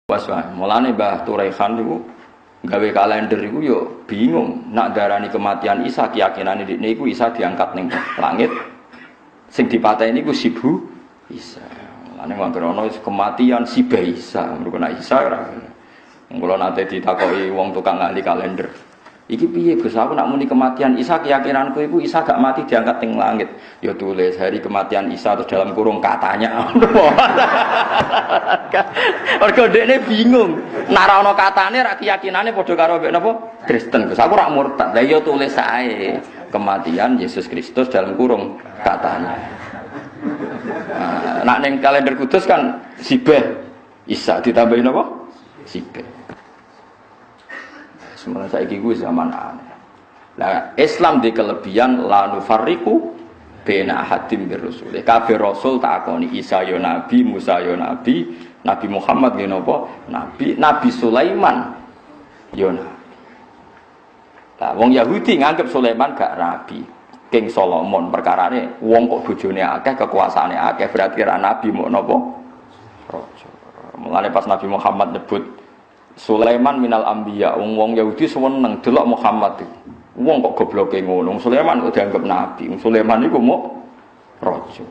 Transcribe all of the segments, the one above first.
Waswa, mulane Mbah Turaihan niku gawe kalender iku yo bingung nak darani kematian Isa keyakinane dekne iku Isa diangkat ning langit sing dipateni iku sibu Isa. Mulane wangger ana kematian siba Isa, mergo nek Isa ora. Kula nate ditakoki wong tukang ahli kalender. Iki piye Gus, aku nak muni kematian Isa keyakinanku iku Isa gak mati diangkat ning langit. Ya tulis hari kematian Isa terus dalam kurung katanya. Mergo dekne bingung. Nek ora ana katane ra keyakinane padha karo mbek napa? Kristen. Gus, aku ora murtad. Lah ya tulis ae kematian Yesus Kristus dalam kurung katanya. Nah, nak ning kalender kudus kan sibeh Isa ditambahin apa? Sibeh. Sebenarnya saiki kuwi zaman aneh. Nah, Islam di kelebihan la nufarriqu baina ahadin bir rusul. Kabeh rasul takoni Isa yo nabi, Musa yo nabi, Nabi Muhammad yo napa? Nabi, Nabi Sulaiman yo nabi. Lah wong Yahudi nganggep Sulaiman gak nabi. King Solomon perkarane wong kok bojone akeh, kekuasaane akeh, berarti ra nabi mau napa? Raja. Mulane pas Nabi Muhammad nyebut Sulaiman minal anbiya, wong Yahudi seneng delok Muhammad iki. Wong kok gobloke ngono. Sulaiman kok dianggap nabi. Sulaiman iku mau raja.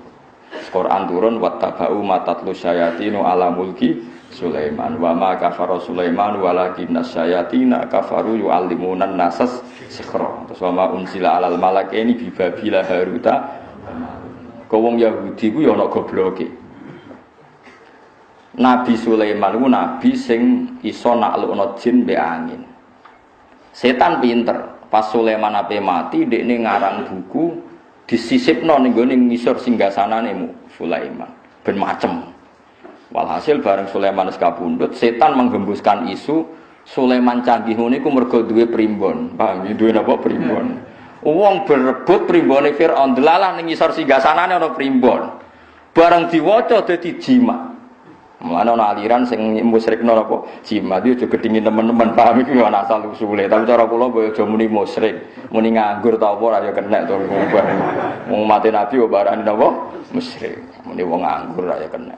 Quran turun wattaba'u matatlu syayatinu ala mulki Sulaiman wa ma kafara Sulaiman walakinna syayatina kafaru yu'allimunan nasas sikhra. Terus wa ma unsila alal malakaini bi babila haruta. Kok wong Yahudi ku ya ana gobloke. Nabi Sulaiman itu nabi sing iso naklukno jin mbek angin. Setan pinter. Pas Sulaiman ape mati, dekne ngarang buku disisipno ning gone ngisor singgasanane Sulaiman. Ben macem. Walhasil bareng Sulaiman wis kapundhut, setan menggembuskan isu Sulaiman canggih ngene iku mergo duwe primbon. Paham? Duwe napa primbon? Wong berebut primbone Firaun delalah ning ngisor singgasanane ana primbon. Bareng diwaca dadi jimat. Mulane ana aliran sing musyrikno apa jimat itu aja gedhingi teman-teman paham iki ana asal usule tapi cara kula boyo aja muni musyrik muni nganggur ta apa ora ya kena to wong mati nabi kok barani napa musyrik muni wong nganggur ora ya kena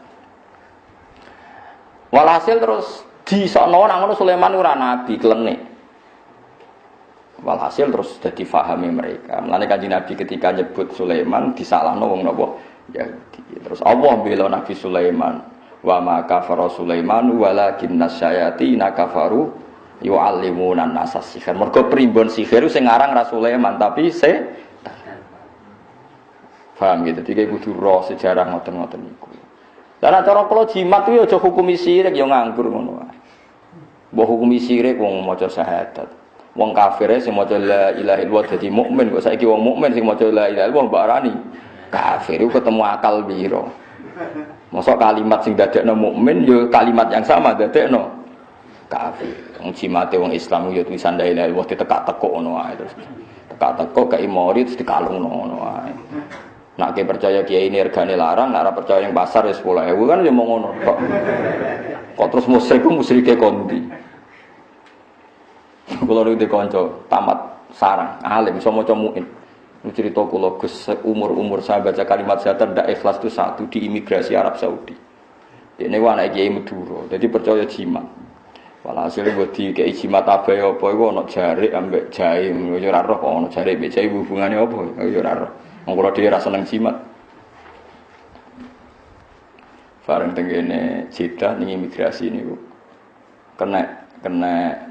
walhasil terus disokno nang ngono Sulaiman ora nabi klenik walhasil terus dadi fahami mereka mulane Kanjeng Nabi ketika nyebut Sulaiman disalahno wong napa ya terus Allah bela Nabi Sulaiman wa ma kafara Sulaiman walakinna syayatina kafaru yu'allimuna an-nasa sihir. Mergo primbon sihir sing aran ra Sulaiman tapi paham gitu. Dadi kudu roh sejarah ngoten-ngoten niku. Lah cara kula jimat kuwi aja hukumi sirik ya nganggur ngono wae. Mbok hukumi sirik wong maca syahadat. Wong kafir sing maca la ilaha illallah dadi mukmin kok saiki wong mukmin sing maca la ilaha illallah mbok arani kafir iku ketemu akal piro. Mosok kalimat sing dadekno mukmin yo kalimat yang sama dadekno kafir. Wong jimate wong Islam yo tulisan la ilaha illallah ditekak-tekuk ngono wae terus. Tekak-tekuk kei murid terus dikalungno ngono wae. Nek ke percaya kiai ini regane larang, nek ora percaya ning pasar wis 10.000 kan yo mung ngono tok. Kok terus musyrike kondi. Kula niku dikonco tamat sarang, alim iso maca muin. Cerita kula Gus umur saya baca kalimat syahadat ndak ikhlas itu satu di imigrasi Arab Saudi. Dene anak kiai Madura, jadi percaya jimat. Walhasil mbok di kiai jimat abae apa iku ana jarik ambek jahe, yo ora roh kok ana jarik mbek jahe hubungane apa, yo ora roh. Wong kula dhewe ra seneng jimat. Bareng tengene Jeddah ning imigrasi niku kena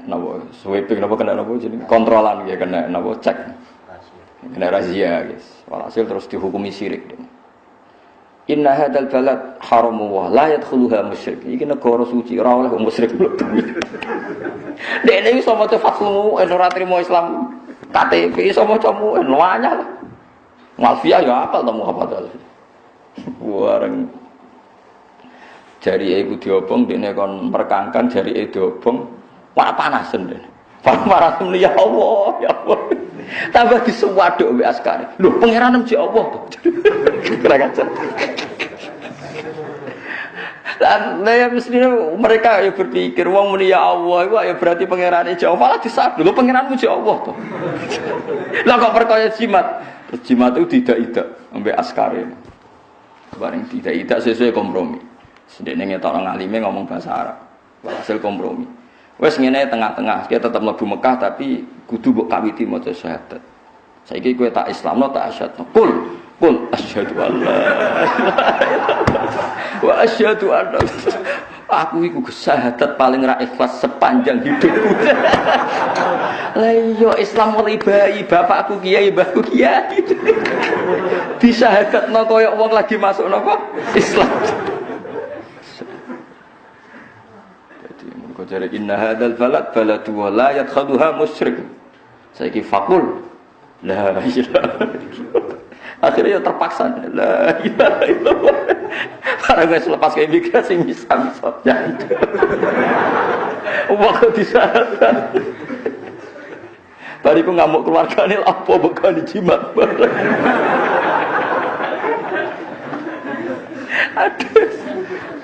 napa sweeping napa kena napa jenenge kontrolan nggih kena napa cek. Kena razia guys. Walhasil terus dihukumi syirik. Inna hadzal balad haramu wa la yadkhuluha musyrik. Iki negara suci ora oleh musyrik mlebu. Dekne iso maca fatmu ora trimo Islam KTP iso maca mu luanya lah. Malfia ya apal temu apa dal. Wareng jari iku diobong dekne kon merkangkan jari diobong panasen dene. Panas muni ya Allah, ya Allah. Tambah disuwaduk mbek askare. Lho, pangeran mesti Allah to. Kira kaca. Dan mestinya mereka ya berpikir wong muni ya Allah iku ya berarti pangerane Jawa malah disadu. Lho, pangeranmu ya Allah to. Lah kok perkaya jimat. Terus jimat itu tidak mbek askare. Bareng tidak sesuai kompromi. Sedene ngetokno ngalime ngomong bahasa Arab. Hasil kompromi. Wes ngene tengah-tengah, kita tetap mlebu Mekah tapi kudu mbok kawiti maca syahadat. Saiki kowe tak Islamno tak asyhadu. Qul asyhadu alla wa asyhadu anna aku iku syahadat paling ra ikhlas sepanjang hidupku. Lah iya Islam mulai bayi bapakku kiai, mbahku kiai. Disyahadatno koyo wong lagi masuk napa? Islam. Kau cari inna hadal balad baladu wa la yadkhaluha musyrik. Saiki faqul la ilaha illallah. Akhirnya ya terpaksa la ilaha illallah. Karena guys lepas ke imigrasi bisa jadi. Waktu disahkan. Bariku ngamuk keluargane apa bukan dijimat. Aduh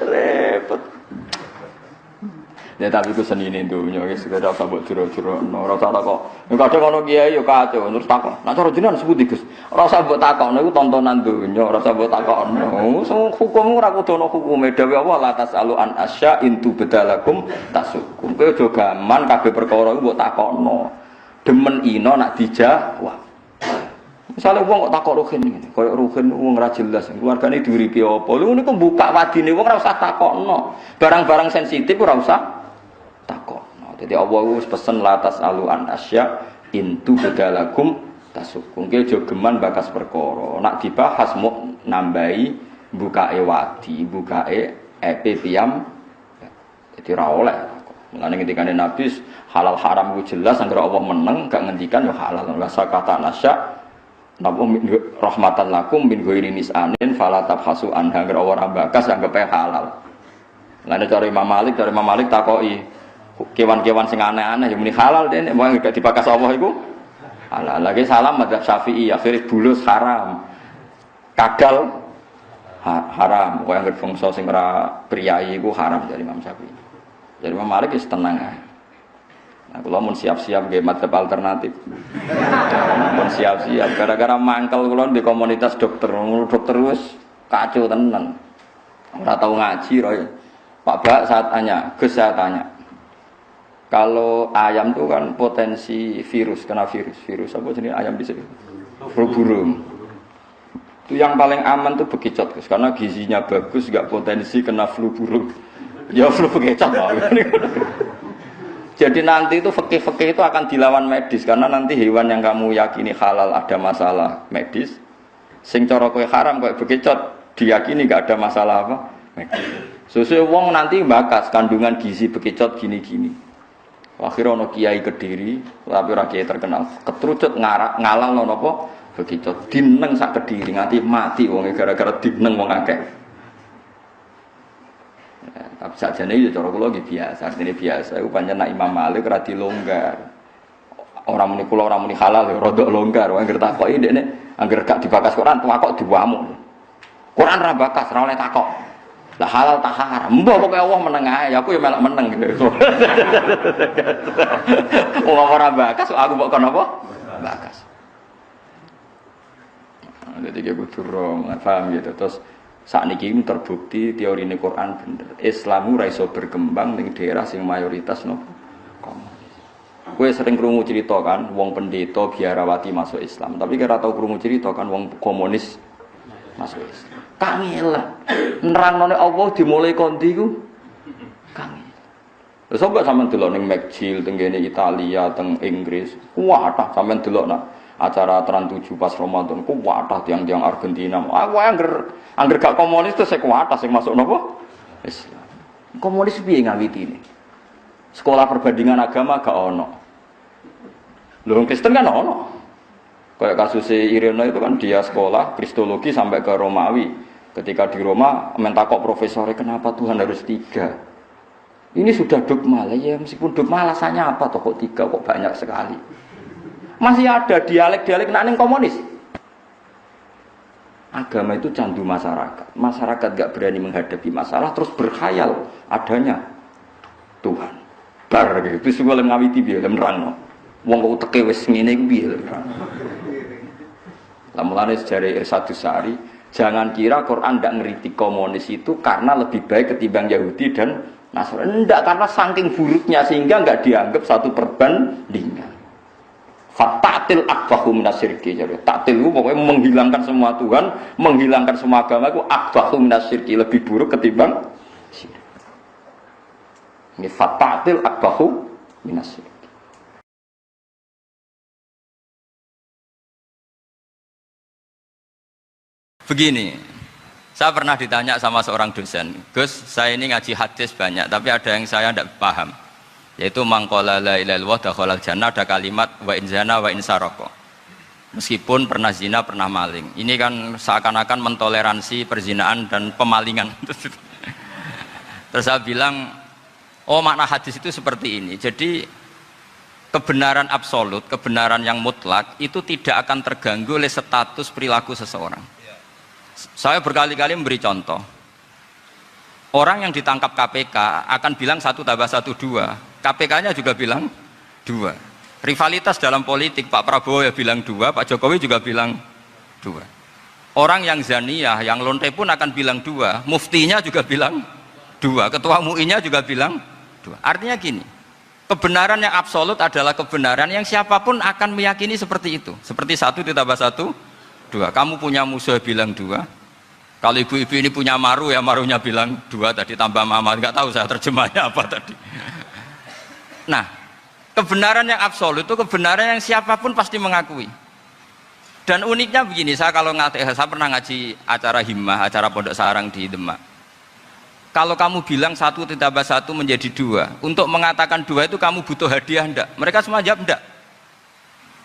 repot. Ya tapi ku senine dunya wis ora usah mbok jero-jero, ora usah takok. Nek kadang ono kiai yo kacau terus takok. Nek cara jenengan sepundi Gus? Ora usah mbok takokno iku tontonan dunya, ora usah mbok takokno. Sing hukum ora kudu ono hukume dhewe Allah la tasalu an asya intu bedalakum tasukum. Kowe aja gaman kabeh perkara iku mbok takokno. Demen ino nak dijawab. Misalnya wong kok takok ruhin ngene, koyo ruhin wong ora jelas, keluargane diuripi apa. Lha niku buka wadine wong ora usah takokno. Barang-barang sensitif ora usah takokno. Dadi Allah wis pesen latas aluan asya intu bedalakum tasukum. Ki aja geman bakas perkara. Nak dibahas mau nambahi bukae wadi, bukae epe piyam. Dadi ora oleh. Mulane ngendikane Nabi halal haram ku jelas anggere Allah meneng gak ngendikan ya halal. Ora sakata nasya napa rahmatan lakum min ghairi nisanin fala tabhasu anha anggere ora bakas anggap halal. Lan cara Imam Malik takoki kewan-kewan sing aneh-aneh ya muni halal dene wong gak dibakas Allah iku halal. Lagi salam madzhab Syafi'i akhire bulus haram. Kadal haram, kok anggere bangsa sing ora priyayi iku haram dari Imam Syafi'i. Dari Imam Malik wis tenang ae. Nah, kula mun siap-siap nggih madzhab alternatif. Mun siap-siap gara-gara mangkel kula di komunitas dokter wis kacau tenan. Ora tau ngaji roy. Pak Bak saat tanya, Gus saya tanya. Kalau ayam itu kan potensi virus, kena virus apa jenis ayam bisa? Burung. Itu yang paling aman tuh bekicot, Gus, karena gizinya bagus, enggak potensi kena flu burung. Ya flu bekicot. Jadi nanti itu fikih-fikih itu akan dilawan medis karena nanti hewan yang kamu yakini halal ada masalah medis, sing cara kowe haram kowe bekicot diyakini enggak ada masalah apa medis. Sesuai wong nanti bakas kandungan gizi bekicot gini-gini. Akhirnya ono kiai Kediri, tapi ora kiai terkenal, ketrucut ngalang ono apa bekicot dineng sak Kediri nganti mati wong gara-gara dineng wong akeh. Tapi sajane ya cara kula nggih biasa, artine biasa. Iku pancen nek Imam Malik ora dilonggar. Ora muni kula ora muni halal ya rada longgar. Wong anggere takoki ndekne anggere gak dibakas Quran takok diwamuk. Quran ra bakas, ora oleh takok. Lah halal tak haram. Mbah pokoke Allah meneng ae, aku ya melok meneng gitu. Wong ora bakas aku mbok kon apa? Bakas. Jadi kayak kudu paham gitu. Terus saat ini terbukti teori ini Quran bener. Islam ora iso berkembang ning daerah sing mayoritas nopo komunis. Kowe sering krungu cerita kan wong pendeta biarawati masuk Islam, tapi kira tau krungu cerita kan wong komunis masuk Islam. Kangil. Nerangno Allah dimulai kondi ku kangil. Lha sampe sampean delok ning McGill teng kene Italia, teng Inggris, kuwatah sampean delok nak acara Trans 7 pas Ramadan ku kuwatah tiang-tiang Argentina. Aku angger gak komunis terus kuwatah sing masuk napa? Islam. Komunis piye ngawitine? Sekolah perbandingan agama gak ono. Lho Kristen kan ono. Kayak kasus Irina itu kan dia sekolah Kristologi sampai ke Romawi. Ketika di Roma mentakok profesornya kenapa Tuhan harus 3? Ini sudah dogma lah ya, meskipun dogma alasannya apa toh kok 3 kok banyak sekali. Masih ada dialek-dialek ning komunis. Agama itu candu masyarakat. Masyarakat gak berani menghadapi masalah terus berkhayal adanya Tuhan. Bar gitu. Itu sing oleh ngawiti piye nerangno. Wong kok teke wis ngene iku piye. Lah mulane sejarah Irsadus Sari, jangan kira Quran ndak ngritik komunis itu karena lebih baik ketimbang Yahudi dan Nasrani. Enggak, karena saking buruknya sehingga enggak dianggap satu perbandingan. Fatatil akbahu minasyirki. Jadi taktil itu pokoknya menghilangkan semua Tuhan, menghilangkan semua agama itu akbahu minasyirki, lebih buruk ketimbang syirik. Ini fatatil akbahu minasyirki. Begini, saya pernah ditanya sama seorang dosen, Gus, saya ini ngaji hadis banyak, tapi ada yang saya tidak paham, yaitu mangqala la ilaha illallah dakhalal jannah, ada kalimat wa in zana wa in saraka. Meskipun pernah zina, pernah maling. Ini kan seakan-akan mentoleransi perzinaan dan pemalingan. Terus saya bilang, oh makna hadis itu seperti ini. Jadi kebenaran absolut, kebenaran yang mutlak itu tidak akan terganggu oleh status perilaku seseorang. Saya berkali-kali memberi contoh. Orang yang ditangkap KPK akan bilang 1 + 1 2. KPK-nya juga bilang 2. Rivalitas dalam politik, Pak Prabowo ya bilang 2, Pak Jokowi juga bilang 2. Orang yang zaniyah, yang lonte pun akan bilang 2. Muftinya juga bilang 2. Ketua MUI-nya juga bilang 2. Artinya gini, kebenaran yang absolut adalah kebenaran yang siapapun akan meyakini seperti itu. Seperti 1 + 1 2. Kamu punya musuh bilang 2. Kalau ibu-ibu ini punya maru ya marunya bilang 2 tadi tambah mama, nggak tahu saya terjemahnya apa tadi. Nah, kebenaran yang absolut itu kebenaran yang siapapun pasti mengakui. Dan uniknya begini, saya pernah ngaji acara himmah, acara pondok sarang di Demak. Kalau kamu bilang 1 + 1 menjadi 2, untuk mengatakan 2 itu kamu butuh hadiah enggak? Mereka semua jawab enggak.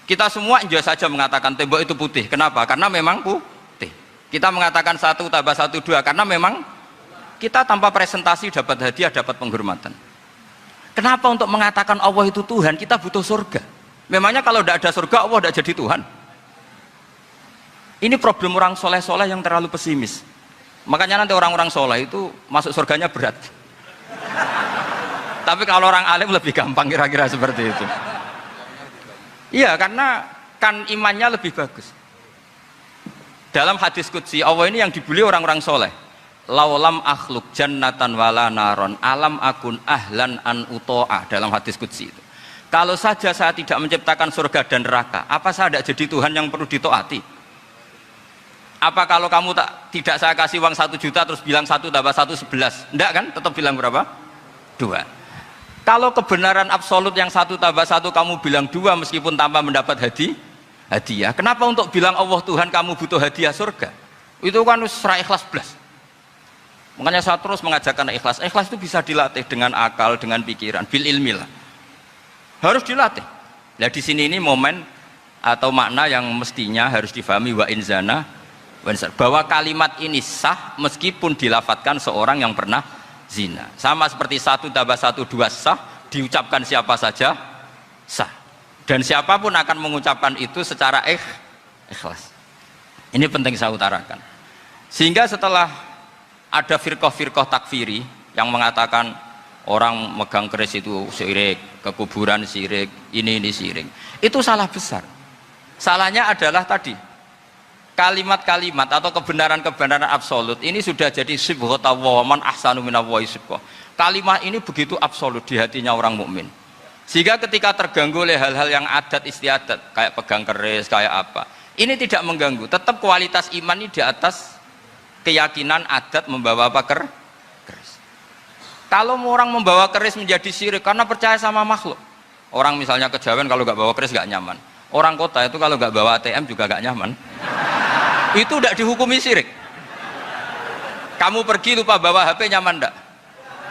Kita semua enjoy saja mengatakan tembok itu putih. Kenapa? Karena memang putih. Kita mengatakan 1 + 1 2 karena memang kita tanpa presentasi dapat hadiah, dapat penghormatan. Kenapa untuk mengatakan Allah itu Tuhan kita butuh surga? Memangnya kalau tidak ada surga Allah tidak jadi Tuhan? Ini problem orang soleh-soleh yang terlalu pesimis. Makanya nanti orang-orang soleh itu masuk surganya berat. Tapi kalau orang alim lebih gampang kira-kira seperti itu. Iya, karena kan imannya lebih bagus. Dalam hadis qudsi Allah ini yang dibuli orang-orang soleh. Laulam akhluk jannatan wala naron alam akun ahlan an uto'a, dalam hadis qudsi itu. Kalau saja saya tidak menciptakan surga dan neraka, apa saya tidak jadi Tuhan yang perlu ditaati? Apa kalau kamu tidak saya kasih uang 1 juta terus bilang 1 + 1 11? Enggak kan? Tetap bilang berapa? 2. Kalau kebenaran absolut yang 1 + 1 kamu bilang 2 meskipun tanpa mendapat hadiah, kenapa untuk bilang Allah Tuhan kamu butuh hadiah surga? Itu kan serah ikhlas belas. Makanya saya terus mengajarkan ikhlas. Ikhlas itu bisa dilatih dengan akal, dengan pikiran, bil ilmi lah. Harus dilatih. Nah di sini ini momen atau makna yang mestinya harus difahami wa in zana wa in sarqa, bahwa kalimat ini sah meskipun dilafadzkan seorang yang pernah zina. Sama seperti 1 + 1 2 sah, diucapkan siapa saja sah. Dan siapapun akan mengucapkan itu secara ikhlas. Ini penting saya utarakan. Sehingga setelah ada firqah-firqah takfiri yang mengatakan orang megang keris itu syirik, ke kuburan syirik, ini syirik. Itu salah besar. Salahnya adalah tadi kalimat-kalimat atau kebenaran-kebenaran absolut ini sudah jadi sibghatullah man ahsanu minallahi sibghah. Kalimat ini begitu absolut di hatinya orang mukmin. Sehingga ketika terganggu oleh hal-hal yang adat istiadat kayak pegang keris, kayak apa, ini tidak mengganggu. Tetap kualitas iman ini di atas keyakinan adat membawa apa keris. Kalau orang membawa keris menjadi syirik karena percaya sama makhluk. Orang misalnya kejawen kalau nggak bawa keris nggak nyaman. Orang kota itu kalau nggak bawa ATM juga nggak nyaman. Itu tidak dihukumi syirik. Kamu pergi lupa bawa HP nyaman enggak?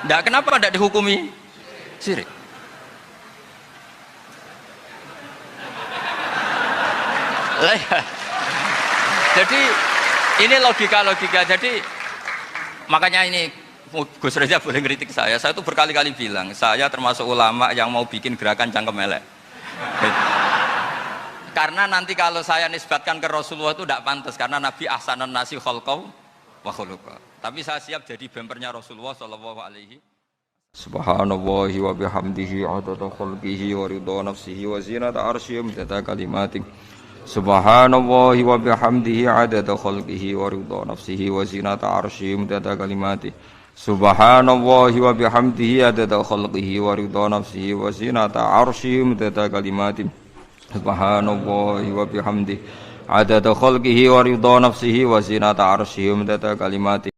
Enggak, kenapa tidak dihukumi syirik? Jadi ini logika-logika. Jadi makanya ini Gus Reza boleh ngeritik saya itu berkali-kali bilang saya termasuk ulama yang mau bikin gerakan cangkem elek. Karena nanti kalau saya nisbatkan ke Rasulullah itu tidak pantas, karena Nabi ahsanan nasi khalqau wa khuluqa. Tapi saya siap jadi bempernya Rasulullah sallallahu alaihi. Subhanallahi wa bihamdihi adada khalqihi wa ridha nafsihi wa zinata arsyihi midada kalimatih. Subhanallahi wa bihamdihi adada khalqihi wa ridha nafsihi wa zinata arsyihi midada kalimatih. Subhanallahi wa bihamdihi adada khalqihi wa ridha nafsihi wa zinata arsyihi midada kalimatih. Subhanallahi wa bihamdihi adada khalqihi wa ridha nafsihi wa zinata arsyihi midada kalimatih.